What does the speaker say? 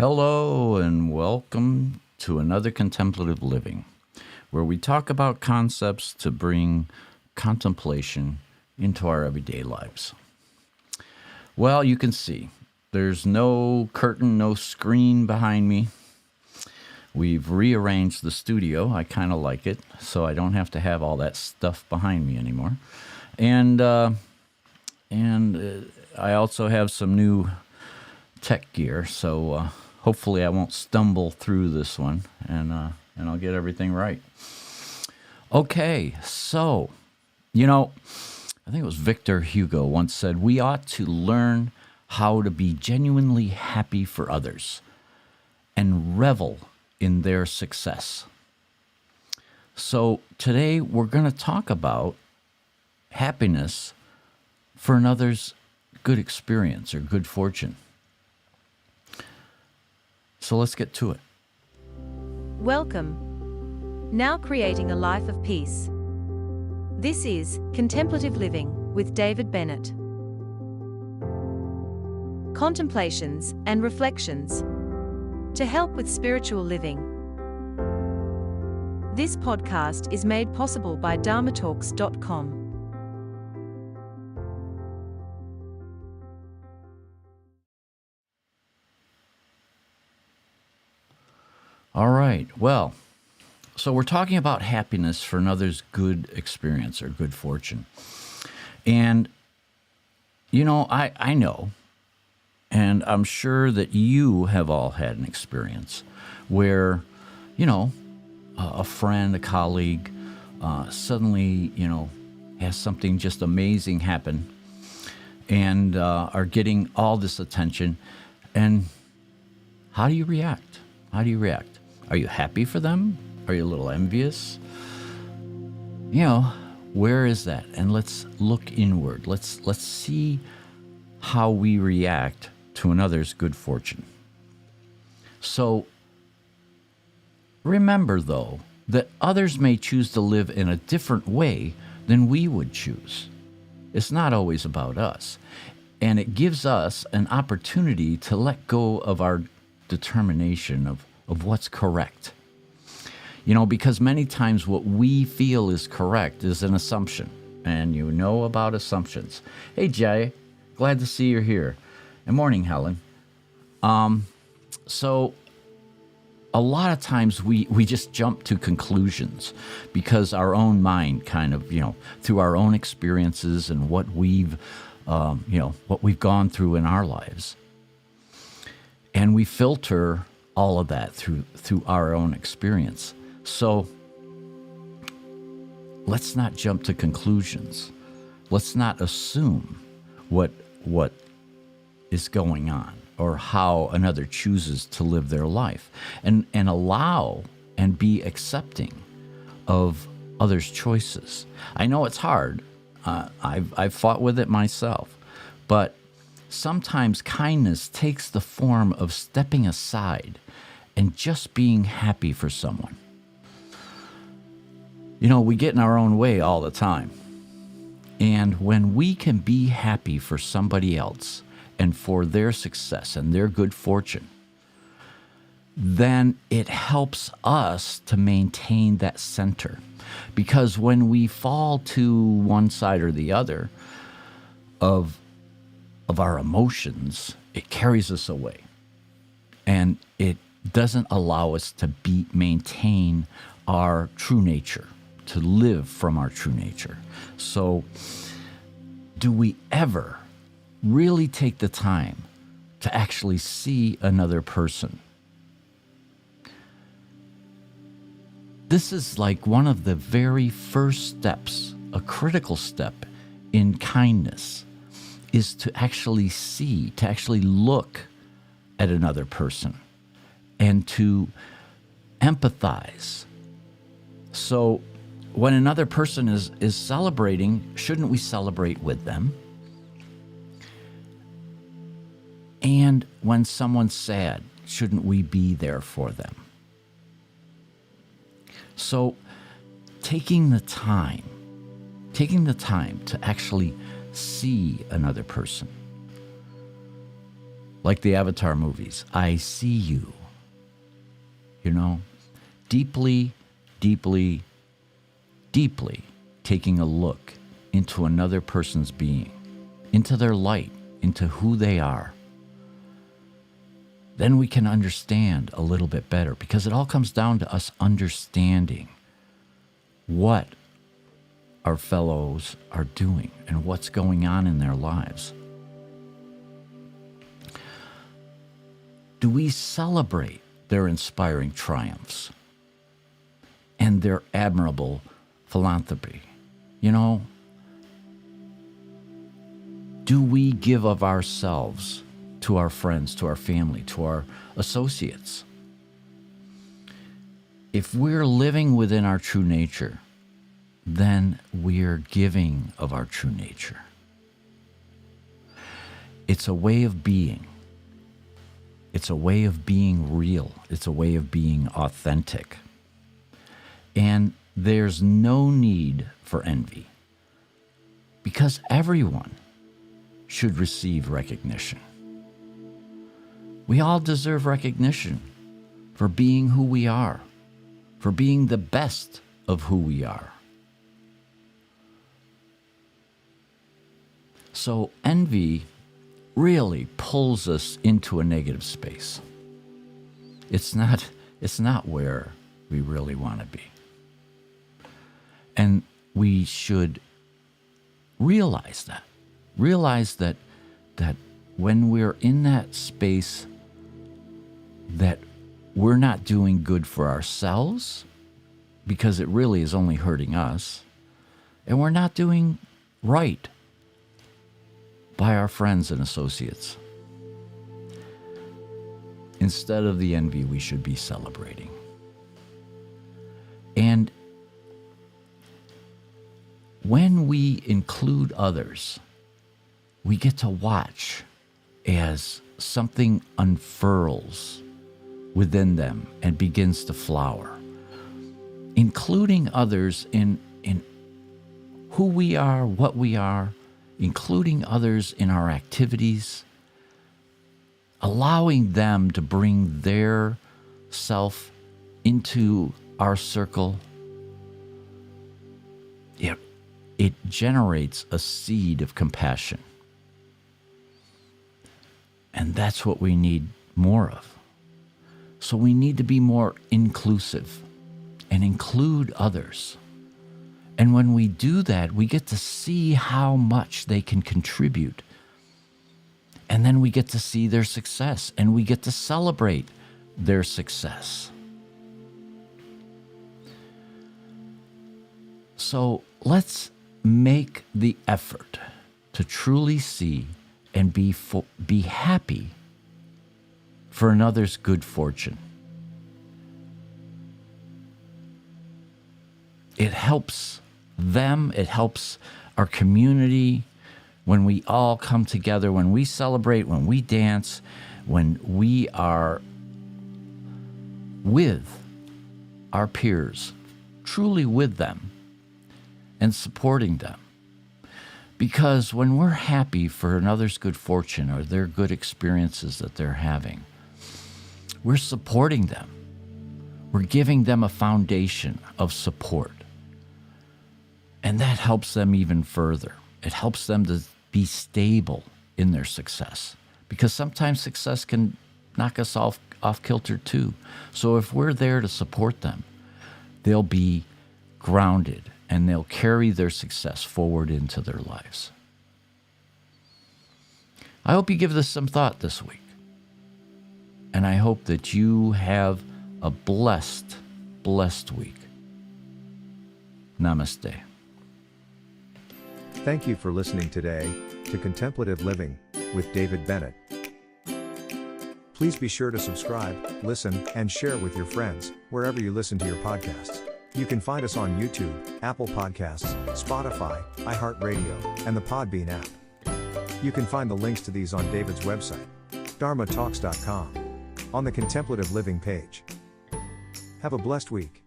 Hello and welcome to another Contemplative Living, where we talk about concepts to bring contemplation into our everyday lives. Well, you can see there's no curtain, no screen behind me. We've rearranged the studio. I kind of like it, so I don't have to have all that stuff behind me anymore. And I also have some new tech gear, so hopefully I won't stumble through this one, and I'll get everything right. Okay, so, I think it was Victor Hugo once said, we ought to learn how to be genuinely happy for others and revel in their success. So today we're going to talk about happiness for another's good experience or good fortune. So let's get to it. Welcome. Now creating a life of peace. This is Contemplative Living with David Bennett. Contemplations and reflections to help with spiritual living. This podcast is made possible by dharmatalks.com. All right. Well, so we're talking about happiness for another's good experience or good fortune. And, I know, and I'm sure that you have all had an experience where, a friend, a colleague, suddenly, has something just amazing happen and are getting all this attention. And how do you react? Are you happy for them? Are you a little envious? Where is that? And let's look inward. Let's see how we react to another's good fortune. So remember, though, that others may choose to live in a different way than we would choose. It's not always about us. And it gives us an opportunity to let go of our determination of what's correct. Because many times what we feel is correct is an assumption. And you know about assumptions. Hey, Jay, glad to see you're here. And morning, Helen. So a lot of times we just jump to conclusions because our own mind kind of, through our own experiences and what we've gone through in our lives. And we filter all of that through our own experience. So let's not jump to conclusions. Let's not assume what is going on or how another chooses to live their life, and allow and be accepting of others' choices. I know it's hard. I've fought with it myself, but sometimes kindness takes the form of stepping aside and just being happy for someone. We get in our own way all the time. And when we can be happy for somebody else and for their success and their good fortune, then it helps us to maintain that center. Because when we fall to one side or the other of our emotions, it carries us away. And it doesn't allow us to maintain our true nature, to live from our true nature. So, do we ever really take the time to actually see another person? This is like one of the very first steps, a critical step in kindness, is to actually see, to actually look at another person and to empathize. So when another person is celebrating, shouldn't we celebrate with them? And when someone's sad, shouldn't we be there for them? So taking the time to actually see another person like the Avatar movies. I see you. You know, deeply, deeply, deeply taking a look into another person's being, into their light, into who they are. Then we can understand a little bit better, because it all comes down to us understanding what our fellows are doing and what's going on in their lives. Do we celebrate their inspiring triumphs and their admirable philanthropy? You know, do we give of ourselves to our friends, to our family, to our associates? If we're living within our true nature, then we're giving of our true nature. It's a way of being. It's a way of being real. It's a way of being authentic. And there's no need for envy, because everyone should receive recognition. We all deserve recognition for being who we are, for being the best of who we are. So envy really pulls us into a negative space. It's not where we really want to be. And we should realize that. Realize that when we're in that space, that we're not doing good for ourselves, because it really is only hurting us, and we're not doing right by our friends and associates. Instead of the envy, we should be celebrating. And when we include others, we get to watch as something unfurls within them and begins to flower. Including others in who we are, what we are, including others in our activities, allowing them to bring their self into our circle, it generates a seed of compassion. And that's what we need more of. So we need to be more inclusive and include others. And when we do that, we get to see how much they can contribute. And then we get to see their success, and we get to celebrate their success. So let's make the effort to truly see and be happy for another's good fortune. It helps them, it helps our community when we all come together, when we celebrate, when we dance, when we are with our peers, truly with them and supporting them. Because when we're happy for another's good fortune or their good experiences that they're having, we're supporting them. We're giving them a foundation of support. And that helps them even further. It helps them to be stable in their success, because sometimes success can knock us off kilter too. So if we're there to support them, they'll be grounded and they'll carry their success forward into their lives. I hope you give this some thought this week. And I hope that you have a blessed, blessed week. Namaste. Thank you for listening today to Contemplative Living with David Bennett. Please be sure to subscribe, listen, and share with your friends wherever you listen to your podcasts. You can find us on YouTube, Apple Podcasts, Spotify, iHeartRadio, and the Podbean app. You can find the links to these on David's website, dharmatalks.com, on the Contemplative Living page. Have a blessed week.